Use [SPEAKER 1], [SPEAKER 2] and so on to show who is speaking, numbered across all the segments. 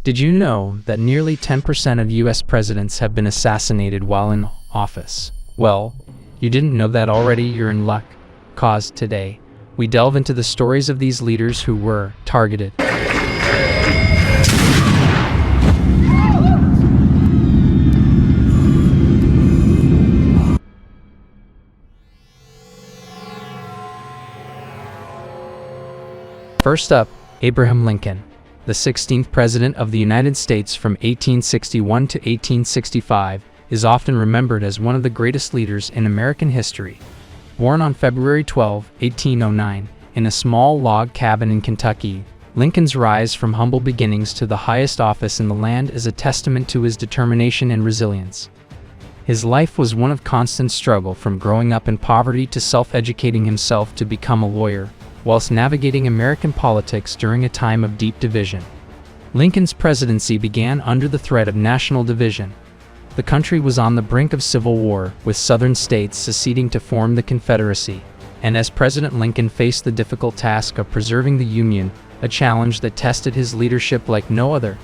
[SPEAKER 1] Did you know that nearly 10% of US presidents have been assassinated while in office? Well, you didn't know that already, you're in luck, cause today we delve into the stories of these leaders who were targeted. First up, Abraham Lincoln, the 16th President of the United States from 1861 to 1865, is often remembered as one of the greatest leaders in American history. Born on February 12, 1809, in a small log cabin in Kentucky, Lincoln's rise from humble beginnings to the highest office in the land is a testament to his determination and resilience. His life was one of constant struggle, from growing up in poverty to self-educating himself to become a lawyer, whilst navigating American politics during a time of deep division. Lincoln's presidency began under the threat of national division. The country was on the brink of civil war, with southern states seceding to form the Confederacy, and as President Lincoln faced the difficult task of preserving the Union, a challenge that tested his leadership like no other.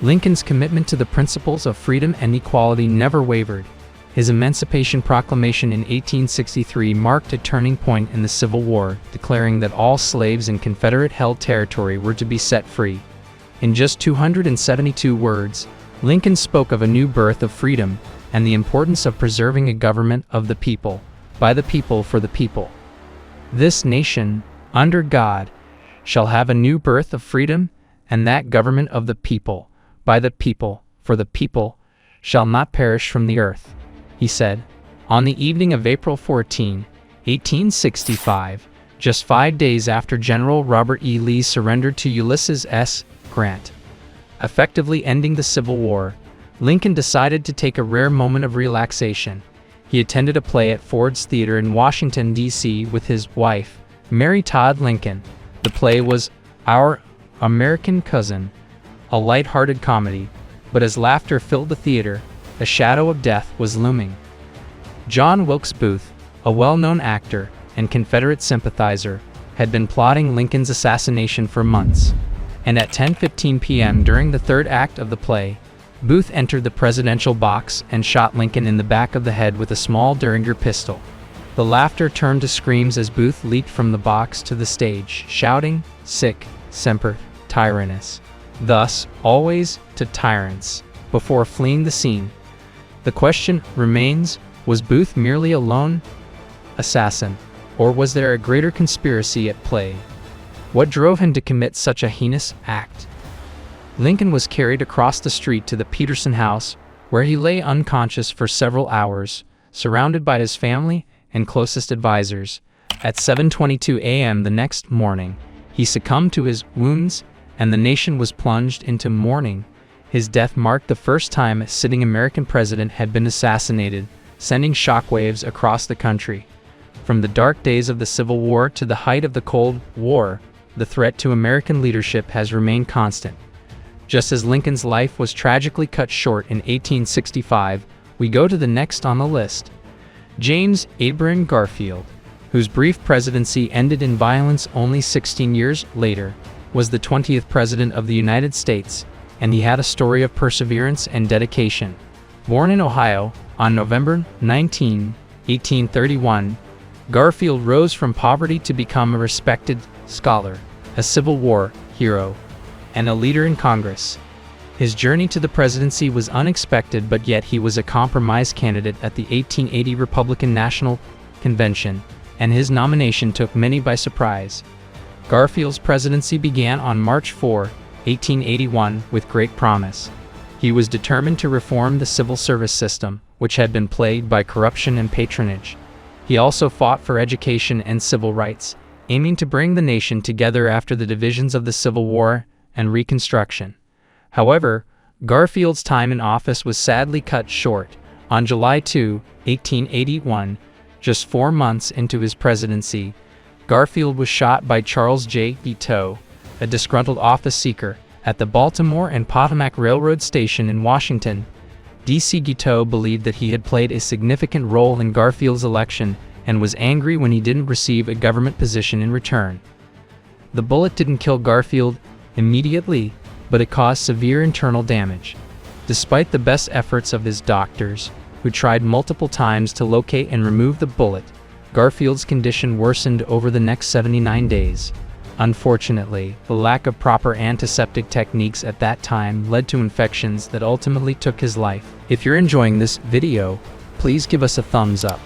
[SPEAKER 1] Lincoln's commitment to the principles of freedom and equality never wavered. His Emancipation Proclamation in 1863 marked a turning point in the Civil War, declaring that all slaves in Confederate-held territory were to be set free. In just 272 words, Lincoln spoke of a new birth of freedom and the importance of preserving a government of the people, by the people, for the people. This nation, under God, shall have a new birth of freedom, and that government of the people, by the people, for the people, shall not perish from the earth, he said. On the evening of April 14, 1865, just 5 days after General Robert E. Lee surrendered to Ulysses S. Grant, effectively ending the Civil War, Lincoln decided to take a rare moment of relaxation. He attended a play at Ford's Theater in Washington, D.C. with his wife, Mary Todd Lincoln. The play was Our American Cousin, a light-hearted comedy, but as laughter filled the theater, a shadow of death was looming. John Wilkes Booth, a well-known actor and Confederate sympathizer, had been plotting Lincoln's assassination for months, and at 10:15 p.m. during the third act of the play, Booth entered the presidential box and shot Lincoln in the back of the head with a small Derringer pistol. The laughter turned to screams as Booth leaped from the box to the stage, shouting, "Sic semper tyrannis," thus, always to tyrants, before fleeing the scene. The question remains, was Booth merely a lone assassin, or was there a greater conspiracy at play? What drove him to commit such a heinous act? Lincoln was carried across the street to the Peterson House, where he lay unconscious for several hours, surrounded by his family and closest advisors. At 7:22 a.m. the next morning, he succumbed to his wounds, and the nation was plunged into mourning. His death marked the first time a sitting American president had been assassinated, sending shockwaves across the country. From the dark days of the Civil War to the height of the Cold War, the threat to American leadership has remained constant. Just as Lincoln's life was tragically cut short in 1865, we go to the next on the list. James Abraham Garfield, whose brief presidency ended in violence only 16 years later, was the 20th President of the United States, and he had a story of perseverance and dedication. Born in Ohio on November 19, 1831, Garfield rose from poverty to become a respected scholar, a Civil War hero, and a leader in Congress. His journey to the presidency was unexpected, but yet he was a compromise candidate at the 1880 Republican National Convention, and his nomination took many by surprise. Garfield's presidency began on March 4, 1881, with great promise. He was determined to reform the civil service system, which had been plagued by corruption and patronage. He also fought for education and civil rights, aiming to bring the nation together after the divisions of the Civil War and Reconstruction. However, Garfield's time in office was sadly cut short. On July 2, 1881, just 4 months into his presidency, Garfield was shot by Charles J. Guiteau, a disgruntled office seeker, at the Baltimore and Potomac Railroad Station in Washington, D.C. Guiteau believed that he had played a significant role in Garfield's election and was angry when he didn't receive a government position in return. The bullet didn't kill Garfield immediately, but it caused severe internal damage. Despite the best efforts of his doctors, who tried multiple times to locate and remove the bullet, Garfield's condition worsened over the next 79 days. Unfortunately, the lack of proper antiseptic techniques at that time led to infections that ultimately took his life. If you're enjoying this video, please give us a thumbs up.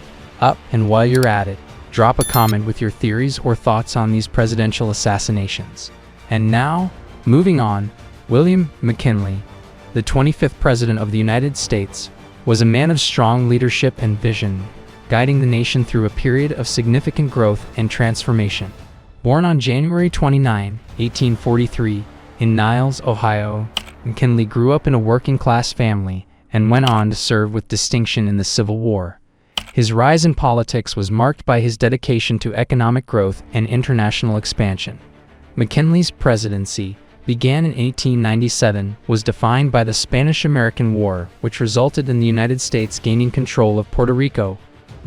[SPEAKER 1] And while you're at it, drop a comment with your theories or thoughts on these presidential assassinations. And now, moving on, William McKinley, the 25th President of the United States, was a man of strong leadership and vision, guiding the nation through a period of significant growth and transformation. Born on January 29, 1843, in Niles, Ohio, McKinley grew up in a working-class family and went on to serve with distinction in the Civil War. His rise in politics was marked by his dedication to economic growth and international expansion. McKinley's presidency began in 1897, was defined by the Spanish-American War, which resulted in the United States gaining control of Puerto Rico,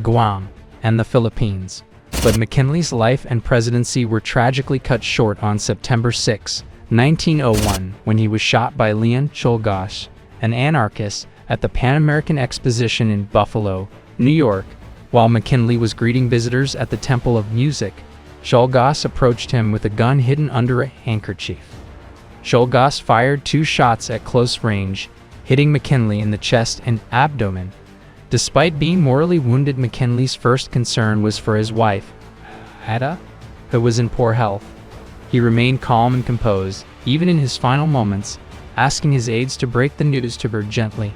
[SPEAKER 1] Guam, and the Philippines. But McKinley's life and presidency were tragically cut short on September 6, 1901, when he was shot by Leon Czolgosz, an anarchist, at the Pan American Exposition in Buffalo, New York. While McKinley was greeting visitors at the Temple of Music, Czolgosz approached him with a gun hidden under a handkerchief. Czolgosz fired 2 shots at close range, hitting McKinley in the chest and abdomen. Despite being mortally wounded, McKinley's first concern was for his wife, Ada, who was in poor health. He remained calm and composed, even in his final moments, asking his aides to break the news to her gently.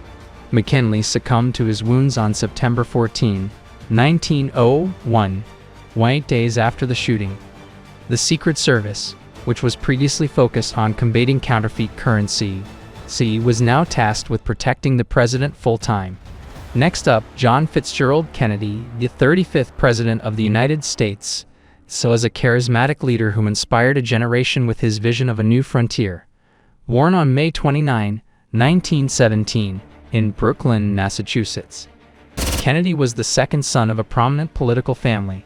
[SPEAKER 1] McKinley succumbed to his wounds on September 14, 1901, 8 days after the shooting. The Secret Service, which was previously focused on combating counterfeit currency, was now tasked with protecting the president full-time. Next up, John Fitzgerald Kennedy, the 35th President of the United States, as a charismatic leader who inspired a generation with his vision of a new frontier. Born on May 29, 1917, in Brookline, Massachusetts, Kennedy was the second son of a prominent political family.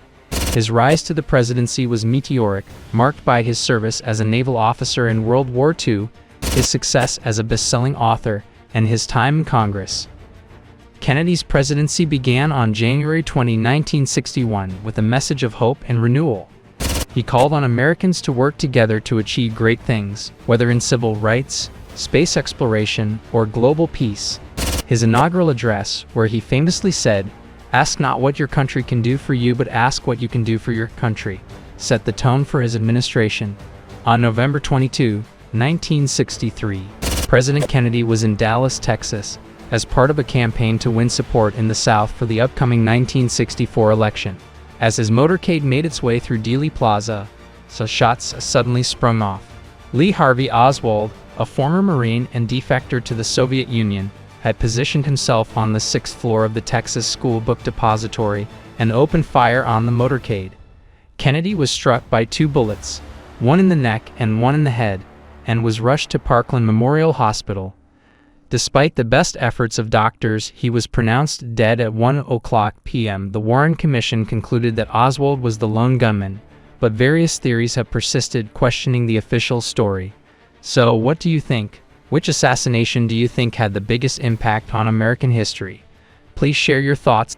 [SPEAKER 1] His rise to the presidency was meteoric, marked by his service as a naval officer in World War II, his success as a best-selling author, and his time in Congress. Kennedy's presidency began on January 20, 1961, with a message of hope and renewal. He called on Americans to work together to achieve great things, whether in civil rights, space exploration, or global peace. His inaugural address, where he famously said, "Ask not what your country can do for you, but ask what you can do for your country," set the tone for his administration. On November 22, 1963, President Kennedy was in Dallas, Texas, as part of a campaign to win support in the South for the upcoming 1964 election. As his motorcade made its way through Dealey Plaza, shots suddenly sprung off. Lee Harvey Oswald, a former Marine and defector to the Soviet Union, had positioned himself on the 6th floor of the Texas School Book Depository and opened fire on the motorcade. Kennedy was struck by 2 bullets, one in the neck and one in the head, and was rushed to Parkland Memorial Hospital. Despite the best efforts of doctors, he was pronounced dead at 1:00 p.m. The Warren Commission concluded that Oswald was the lone gunman, but various theories have persisted questioning the official story. So, what do you think? Which assassination do you think had the biggest impact on American history? Please share your thoughts.